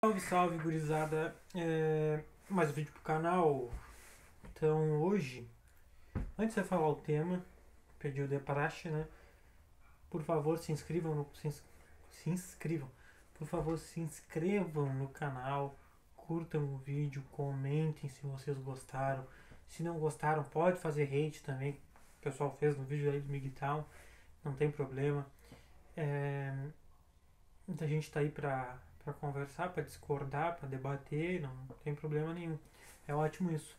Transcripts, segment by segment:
Salve, salve, gurizada. Mais um vídeo pro canal. Então, hoje, antes de eu falar o tema, pediu de praxe, né? Por favor, se inscrevam se inscrevam. Por favor, se inscrevam no canal, curtam o vídeo, comentem se vocês gostaram. Se não gostaram, pode fazer hate também. O pessoal fez no vídeo aí do Migtown, não tem problema. É, Muita gente tá aí pra conversar, pra discordar, pra debater, não tem problema nenhum. É ótimo isso.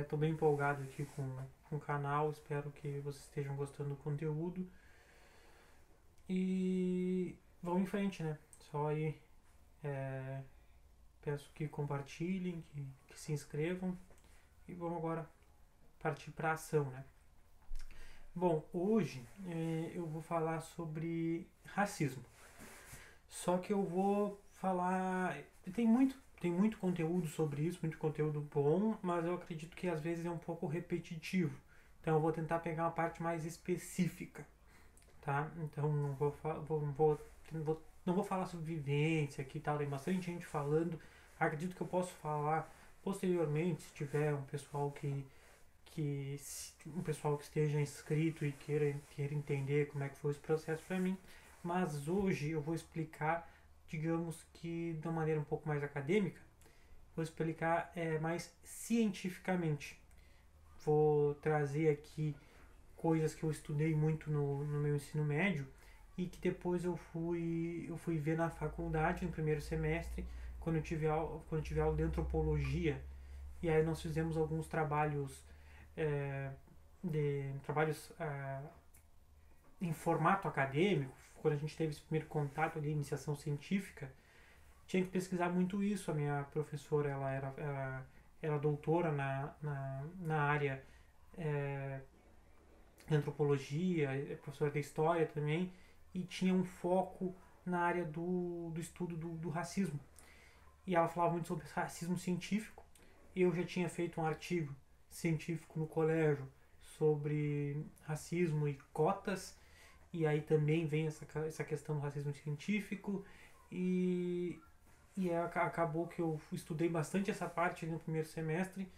Tô bem empolgado aqui com o canal, espero que vocês estejam gostando do conteúdo. E vamos em frente, né? Só aí é, peço que compartilhem, que se inscrevam e vamos agora partir para ação, né? Bom, hoje eu vou falar sobre racismo. Só que eu vou falar. Tem muito conteúdo sobre isso, muito conteúdo bom, mas eu acredito que às vezes é um pouco repetitivo. Então eu vou tentar pegar uma parte mais específica, tá? Então não não vou falar sobre vivência aqui e tal, tem bastante gente falando. Acredito que eu posso falar posteriormente, se tiver um pessoal um pessoal que esteja inscrito e queira entender como é que foi esse processo para mim. Mas hoje eu vou explicar, digamos que de uma maneira um pouco mais acadêmica, vou explicar mais cientificamente. Vou trazer aqui coisas que eu estudei muito no meu ensino médio e que depois eu fui ver na faculdade, no primeiro semestre, quando eu tive aula de antropologia. E aí nós fizemos alguns trabalhos, é, trabalhos em formato acadêmico. Quando a gente teve esse primeiro contato ali, iniciação científica, tinha que pesquisar muito isso. A minha professora, ela era doutora na área é, de antropologia, é professora de história também, e tinha um foco na área do estudo do racismo. E ela falava muito sobre racismo científico. Eu já tinha feito um artigo científico no colégio sobre racismo e cotas, e aí também vem essa questão do racismo científico, e, acabou que eu estudei bastante essa parte no primeiro semestre.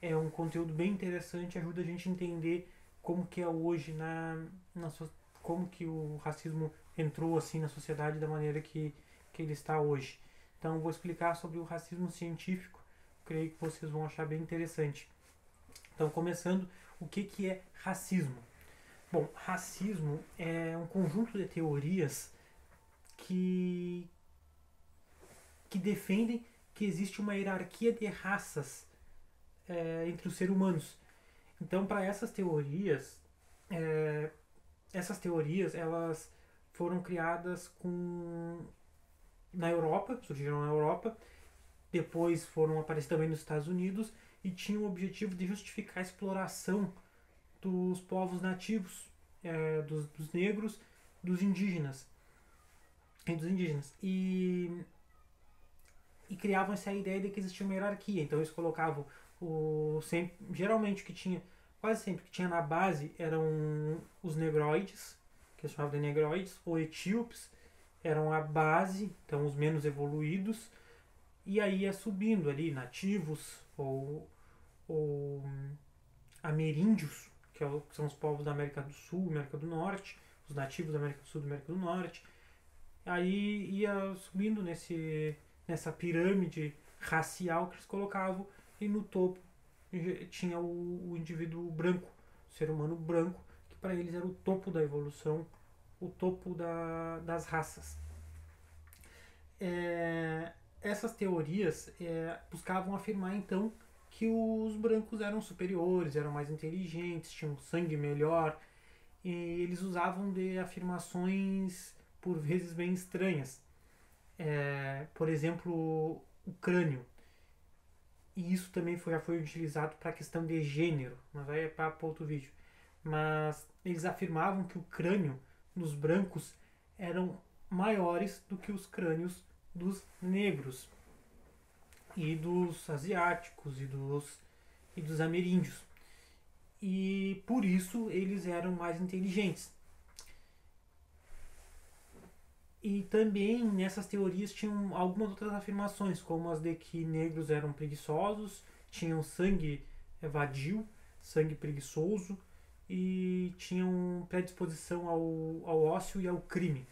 É um conteúdo bem interessante, ajuda a gente a entender como que é hoje como que o racismo entrou assim na sociedade da maneira que ele está hoje. Então eu vou explicar sobre o racismo científico, creio que vocês vão achar bem interessante. Então, começando, o que é racismo? Bom, racismo é um conjunto de teorias que, que defendem que existe uma hierarquia de raças entre os seres humanos. Então, para essas teorias, elas foram criadas na Europa, surgiram na Europa, depois foram aparecer também nos Estados Unidos e tinham o objetivo de justificar a exploração dos povos nativos, dos negros, dos indígenas e criavam essa ideia de que existia uma hierarquia. Então eles colocavam geralmente o que tinha, quase sempre o que tinha na base eram os negroides, que eles chamavam de negroides, ou etíopes, eram a base, então os menos evoluídos, e aí ia subindo ali nativos ou ameríndios, que são os povos da América do Sul, América do Norte, os nativos da América do Sul e da América do Norte. Aí ia subindo nessa pirâmide racial que eles colocavam, e no topo tinha o indivíduo branco, o ser humano branco, que para eles era o topo da evolução, o topo das raças. Essas teorias buscavam afirmar então que os brancos eram superiores, eram mais inteligentes, tinham sangue melhor, e eles usavam de afirmações por vezes bem estranhas. Por exemplo, o crânio. E isso também já foi utilizado para a questão de gênero, mas aí é para outro vídeo. Mas eles afirmavam que o crânio dos brancos eram maiores do que os crânios dos negros e dos asiáticos e dos ameríndios. E por isso eles eram mais inteligentes. E também nessas teorias tinham algumas outras afirmações, como as de que negros eram preguiçosos, tinham sangue vadio, sangue preguiçoso e tinham predisposição ao ócio e ao crime,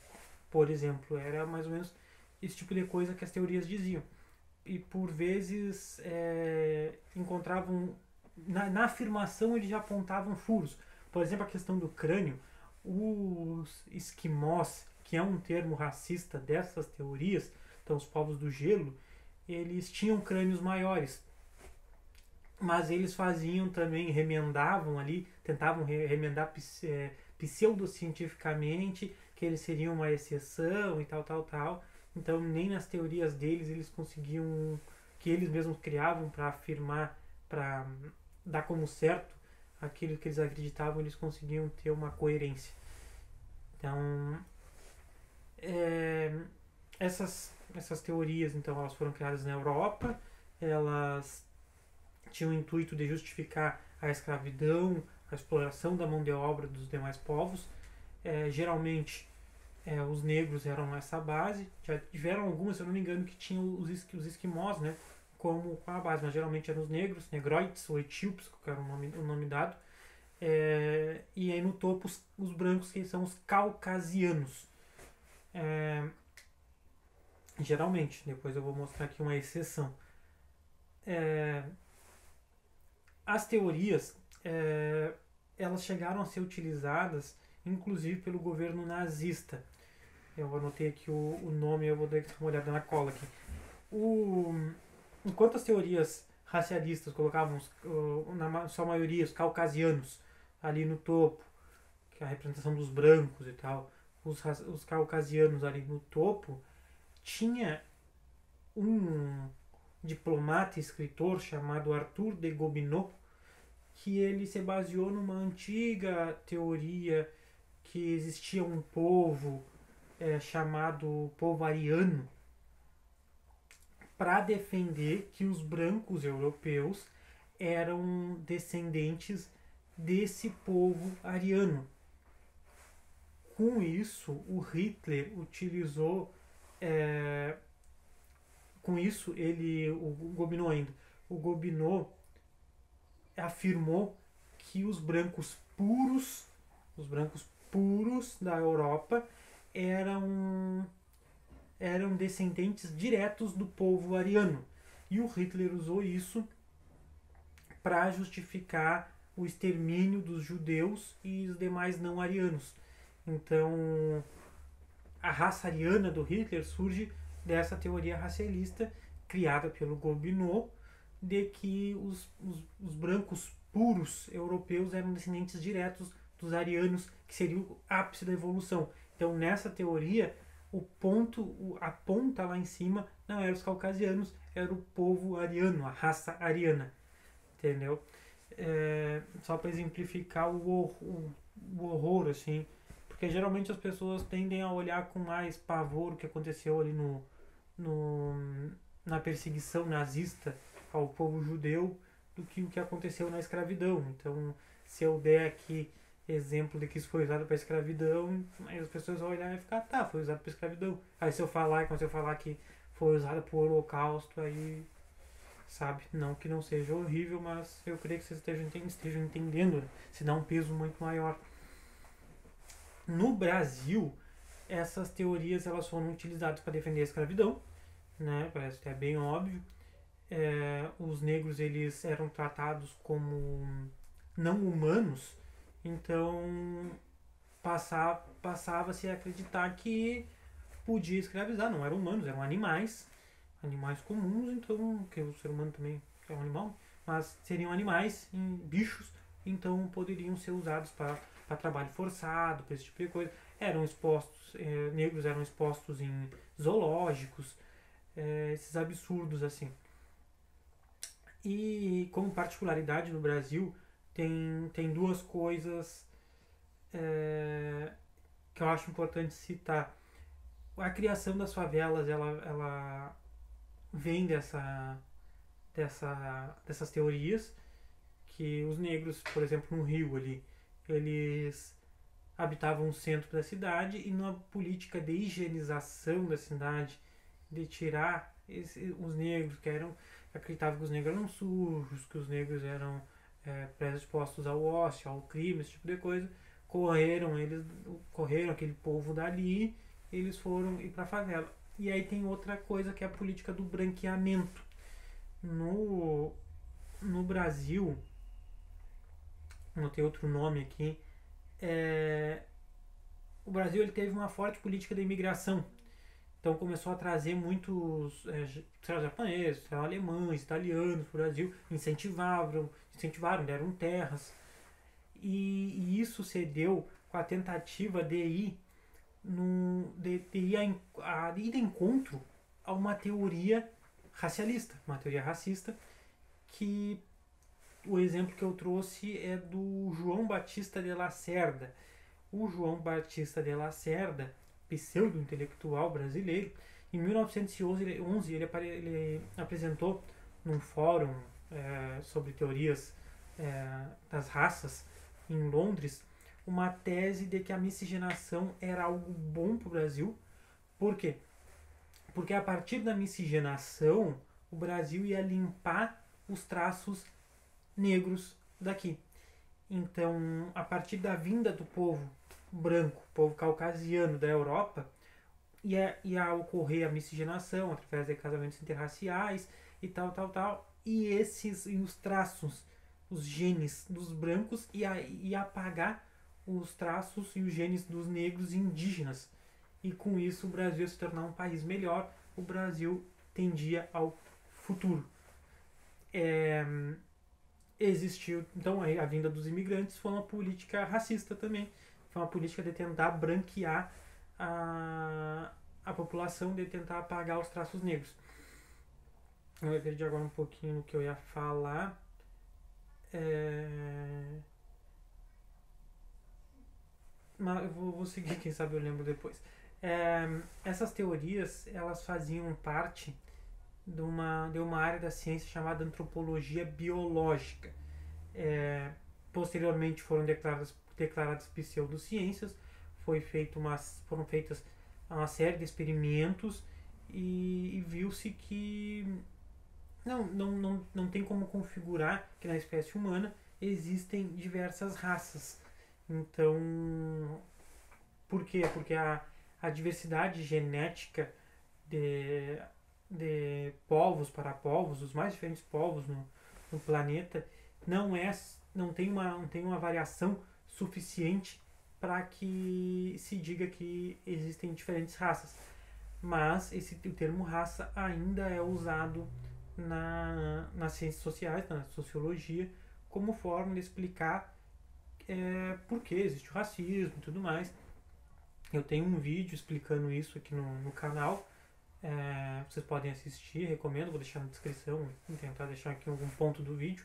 por exemplo. Era mais ou menos esse tipo de coisa que as teorias diziam. E por vezes encontravam, na afirmação eles já apontavam furos. Por exemplo, a questão do crânio. Os esquimós, que é um termo racista dessas teorias, então os povos do gelo, eles tinham crânios maiores, mas eles faziam também, remendavam ali, tentavam remendar pseudocientificamente que eles seriam uma exceção e tal, tal, tal. Então nem nas teorias deles eles conseguiam, que eles mesmos criavam para afirmar, para dar como certo aquilo que eles acreditavam, eles conseguiam ter uma coerência. Então, essas teorias, então, elas foram criadas na Europa, elas tinham o intuito de justificar a escravidão, a exploração da mão de obra dos demais povos. Geralmente, os negros eram essa base. Já tiveram algumas, se eu não me engano, que tinham os esquimós, né, como a base, mas geralmente eram os negros, negroides ou etíopes, que era o nome dado. E aí no topo os brancos, que são os caucasianos. Geralmente, depois eu vou mostrar aqui uma exceção. As teorias, elas chegaram a ser utilizadas, inclusive pelo governo nazista. Eu anotei aqui o nome, eu vou dar uma olhada na cola aqui. Enquanto as teorias racialistas colocavam, na sua maioria, os caucasianos ali no topo, que é a representação dos brancos e tal, os caucasianos ali no topo, tinha um diplomata e escritor chamado Arthur de Gobineau, que ele se baseou numa antiga teoria que existia um povo chamado povo ariano, para defender que os brancos europeus eram descendentes desse povo ariano. Com isso, o Hitler utilizou, com isso o Gobineau afirmou que os brancos puros da Europa eram descendentes diretos do povo ariano. E o Hitler usou isso para justificar o extermínio dos judeus e os demais não arianos. Então, a raça ariana do Hitler surge dessa teoria racialista criada pelo Gobineau, de que os brancos puros europeus eram descendentes diretos dos arianos, que seria o ápice da evolução. Então, nessa teoria, a ponta lá em cima não eram os caucasianos, era o povo ariano, a raça ariana. Entendeu? Só para exemplificar o horror, assim. Porque geralmente as pessoas tendem a olhar com mais pavor o que aconteceu ali na perseguição nazista ao povo judeu do que o que aconteceu na escravidão. Então, se eu der aqui exemplo de que isso foi usado para escravidão, aí as pessoas vão olhar e ficar, tá, foi usado para escravidão. Aí se eu falar que foi usado para o holocausto, aí, sabe, não que não seja horrível, mas eu creio que vocês estejam entendendo, se dá um peso muito maior. No Brasil, essas teorias elas foram utilizadas para defender a escravidão, né, parece que é bem óbvio. Os negros eles eram tratados como não humanos, então passava-se a acreditar que podia escravizar, não eram humanos, eram animais comuns, então, que o ser humano também é um animal, mas seriam animais, bichos, então poderiam ser usados para trabalho forçado, para esse tipo de coisa. Negros eram expostos em zoológicos, esses absurdos assim. E como particularidade no Brasil, tem duas coisas que eu acho importante citar. A criação das favelas, ela vem dessas teorias, que os negros, por exemplo, no Rio ali, eles habitavam o centro da cidade e numa política de higienização da cidade, de tirar os negros que acreditavam que os negros eram sujos, que os negros eram predispostos ao ócio, ao crime, esse tipo de coisa. Correram aquele povo dali, eles foram ir para a favela. E aí tem outra coisa que é a política do branqueamento. No Brasil, não tem outro nome aqui, o Brasil ele teve uma forte política de imigração. Então começou a trazer muitos japoneses, alemães, italianos para o Brasil, incentivaram, deram terras. E isso se deu com a tentativa de ir, ir de encontro a uma teoria racista, que o exemplo que eu trouxe é do João Batista de Lacerda. O João Batista de Lacerda, pseudo-intelectual brasileiro, em 1911 ele apresentou num fórum sobre teorias das raças em Londres uma tese de que a miscigenação era algo bom para o Brasil. Por quê? Porque a partir da miscigenação o Brasil ia limpar os traços negros daqui. Então, a partir da vinda do povo branco, povo caucasiano da Europa, ia ocorrer a miscigenação através de casamentos interraciais e tal. E os traços, os genes dos brancos ia apagar os traços e os genes dos negros e indígenas. E com isso o Brasil ia se tornar um país melhor, o Brasil tendia ao futuro. Existiu, então, a vinda dos imigrantes foi uma política racista também. Foi uma política de tentar branquear a população, de tentar apagar os traços negros. Eu perdi agora um pouquinho o que eu ia falar. Mas eu vou seguir, quem sabe eu lembro depois. Essas teorias, elas faziam parte de uma área da ciência chamada antropologia biológica. Posteriormente foram declaradas pseudociências, foram feitas uma série de experimentos e viu-se que não tem como configurar que na espécie humana existem diversas raças. Então, por quê? Porque a diversidade genética de povos para povos, os mais diferentes povos no planeta, não tem uma variação suficiente para que se diga que existem diferentes raças. Mas o termo raça ainda é usado nas ciências sociais, na sociologia, como forma de explicar por que existe o racismo e tudo mais. Eu tenho um vídeo explicando isso aqui no canal. Vocês podem assistir, recomendo, vou deixar na descrição, vou tentar deixar aqui algum ponto do vídeo.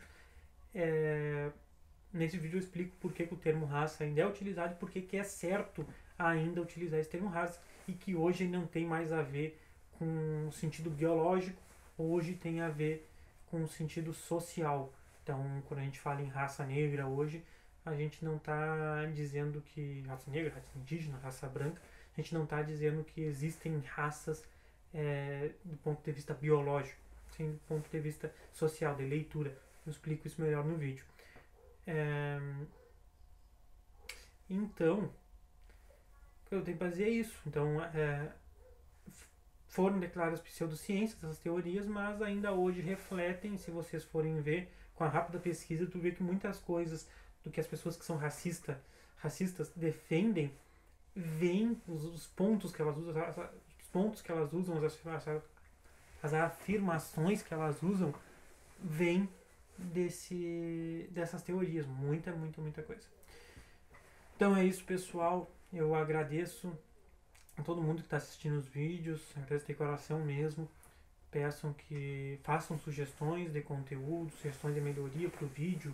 Nesse vídeo eu explico por que o termo raça ainda é utilizado e por que é certo ainda utilizar esse termo raça e que hoje não tem mais a ver com o sentido biológico, hoje tem a ver com o sentido social. Então, quando a gente fala em raça negra hoje, a gente não está dizendo que raça negra, raça indígena, raça branca, a gente não está dizendo que existem raças do ponto de vista biológico, sim do ponto de vista social, de leitura. Eu explico isso melhor no vídeo. Então, eu tenho que fazer isso. Então, foram declaradas pseudociências, essas teorias, mas ainda hoje refletem, se vocês forem ver, com a rápida pesquisa, tu vê que muitas coisas do que as pessoas que são racistas defendem, vêm os pontos que elas usam, as afirmações que elas usam, vêm dessas teorias. Muita coisa. Então é isso, pessoal. Eu agradeço a todo mundo que está assistindo os vídeos, agradeço de coração mesmo. Peçam que façam sugestões de conteúdo, sugestões de melhoria para o vídeo,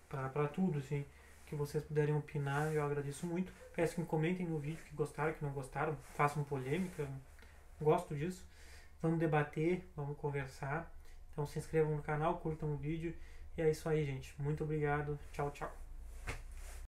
para tudo, assim, que vocês puderem opinar, eu agradeço muito. Peço que comentem no vídeo que gostaram, que não gostaram, façam polêmica, gosto disso. Vamos debater, vamos conversar. Então se inscrevam no canal, curtam o vídeo. E é isso aí, gente. Muito obrigado. Tchau, tchau.